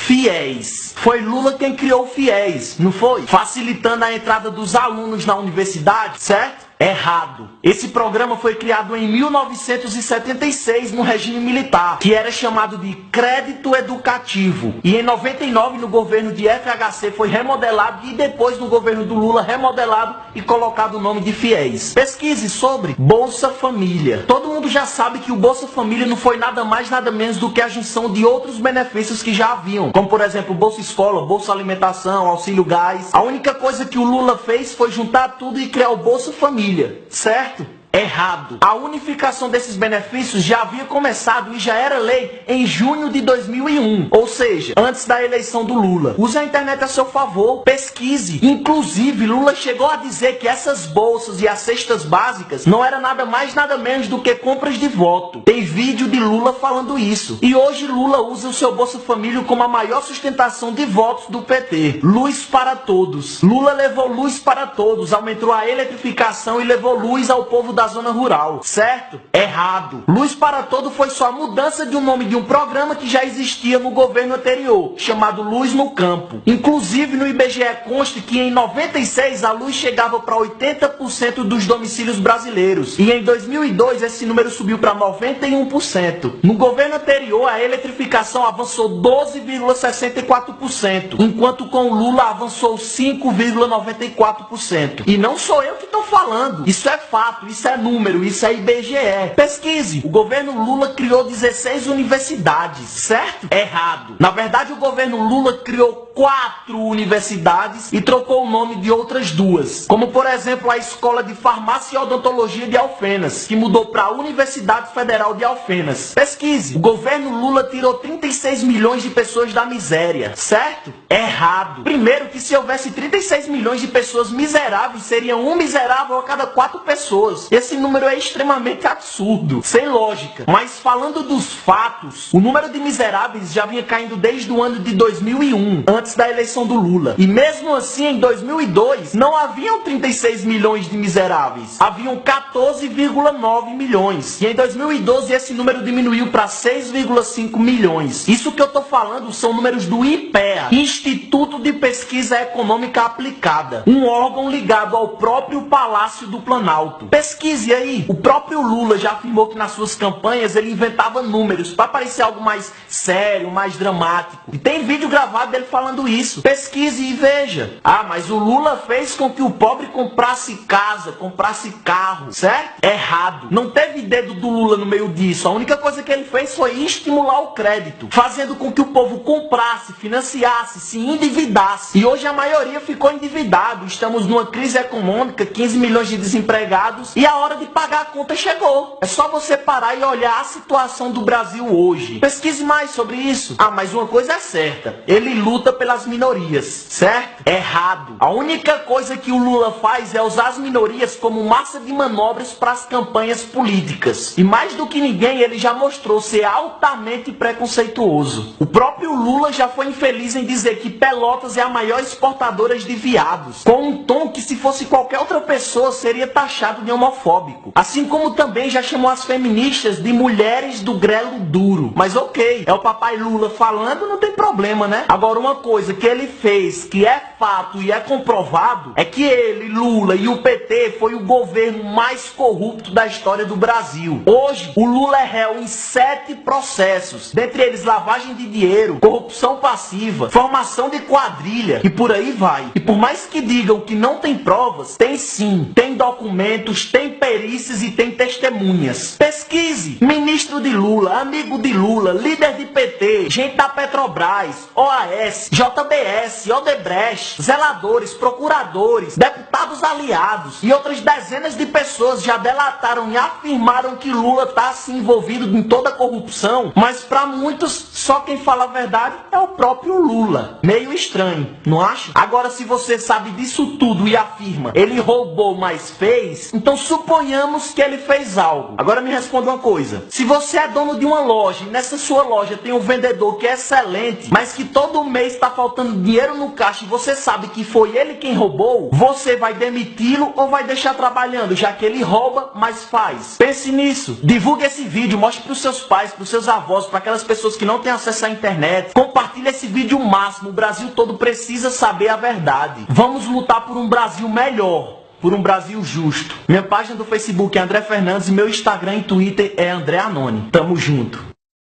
FIES. Foi Lula quem criou o FIES, não foi? Facilitando a entrada dos alunos na universidade, certo? Errado. Esse programa foi criado em 1976 no regime militar, que era chamado de Crédito Educativo. E em 99 no governo de FHC foi remodelado e depois no governo do Lula remodelado e colocado o nome de FIES. Pesquise sobre Bolsa Família. Todo mundo já sabe que o Bolsa Família não foi nada mais nada menos do que a junção de outros benefícios que já haviam, como por exemplo Bolsa Escola, Bolsa Alimentação, Auxílio Gás. A única coisa que o Lula fez foi juntar tudo e criar o Bolsa Família. Certo? Errado. A unificação desses benefícios já havia começado e já era lei em junho de 2001, ou seja, antes da eleição do Lula. Use a internet a seu favor, pesquise. Inclusive, Lula chegou a dizer que essas bolsas e as cestas básicas não era nada mais nada menos do que compras de voto. Tem vídeo de Lula falando isso. E hoje Lula usa o seu Bolsa Família como a maior sustentação de votos do PT. Luz para todos. Lula levou luz para todos, aumentou a eletrificação e levou luz ao povo da zona rural, certo? Errado. Luz para Todo foi só a mudança de um nome de um programa que já existia no governo anterior, chamado Luz no Campo. Inclusive no IBGE consta que em 96 a luz chegava para 80% dos domicílios brasileiros e em 2002 esse número subiu para 91%. No governo anterior a eletrificação avançou 12,64%, enquanto com o Lula avançou 5,94%. E não sou eu que estou falando, isso é fato, isso é número, isso é IBGE. Pesquise. O governo Lula criou 16 universidades, certo? Errado. Na verdade, o governo Lula criou 4 universidades e trocou o nome de outras 2. Como, por exemplo, a Escola de Farmácia e Odontologia de Alfenas, que mudou para a Universidade Federal de Alfenas. Pesquise. O governo Lula tirou 36 milhões de pessoas da miséria, certo? Errado. Primeiro que se houvesse 36 milhões de pessoas miseráveis, seria um miserável a cada 4 pessoas. Esse número é extremamente absurdo, sem lógica. Mas falando dos fatos, o número de miseráveis já vinha caindo desde o ano de 2001, antes da eleição do Lula. E mesmo assim, em 2002, não haviam 36 milhões de miseráveis. Haviam 14,9 milhões. E em 2012, esse número diminuiu para 6,5 milhões. Isso que eu tô falando são números do IPEA, Instituto de Pesquisa Econômica Aplicada, um órgão ligado ao próprio Palácio do Planalto. Pesquise aí. O próprio Lula já afirmou que nas suas campanhas ele inventava números para parecer algo mais sério, mais dramático. E tem vídeo gravado dele falando isso. Pesquise e veja. Ah, mas o Lula fez com que o pobre comprasse casa, comprasse carro, certo? Errado. Não teve dedo do Lula no meio disso. A única coisa que ele fez foi estimular o crédito, fazendo com que o povo comprasse, financiasse, se endividasse. E hoje a maioria ficou endividado. Estamos numa crise econômica, 15 milhões de desempregados e a hora de pagar a conta chegou. É só você parar e olhar a situação do Brasil hoje. Pesquise mais sobre isso. Ah, mas uma coisa é certa. Ele luta pelas minorias, certo? Errado. A única coisa que o Lula faz é usar as minorias como massa de manobras para as campanhas políticas. E mais do que ninguém, ele já mostrou ser altamente preconceituoso. O próprio Lula já foi infeliz em dizer que Pelotas é a maior exportadora de viados, com um tom que se fosse qualquer outra pessoa seria taxado de homofóbico. Assim como também já chamou as feministas de mulheres do grelo duro. Mas ok, é o papai Lula falando, não tem problema, né? Agora uma coisa que ele fez, que é fato e é comprovado, é que ele, Lula e o PT foi o governo mais corrupto da história do Brasil. Hoje, o Lula é réu em 7 processos, dentre eles lavagem de dinheiro, corrupção passiva, formação de quadrilha e por aí vai. E por mais que digam que não tem provas, tem sim, tem documentos, tem perícias e tem testemunhas. Pesquise. Ministro de Lula, amigo de Lula, líder de PT, gente da Petrobras, OAS, JBS, Odebrecht, zeladores, procuradores, deputados aliados e outras dezenas de pessoas já delataram e afirmaram que Lula está assim envolvido em toda a corrupção, mas para muitos só quem fala a verdade é o próprio Lula. Meio estranho, não acha? Agora, se você sabe disso tudo e afirma ele roubou, mas fez, então Suponhamos que ele fez algo. Agora me responda uma coisa. Se você é dono de uma loja e nessa sua loja tem um vendedor que é excelente, mas que todo mês está faltando dinheiro no caixa e você sabe que foi ele quem roubou, você vai demiti-lo ou vai deixar trabalhando, já que ele rouba, mas faz? Pense nisso. Divulgue esse vídeo, mostre para os seus pais, para os seus avós, para aquelas pessoas que não têm acesso à internet. Compartilhe esse vídeo o máximo. O Brasil todo precisa saber a verdade. Vamos lutar por um Brasil melhor, por um Brasil justo. Minha página do Facebook é André Fernandes e meu Instagram e Twitter é André Anoni. Tamo junto.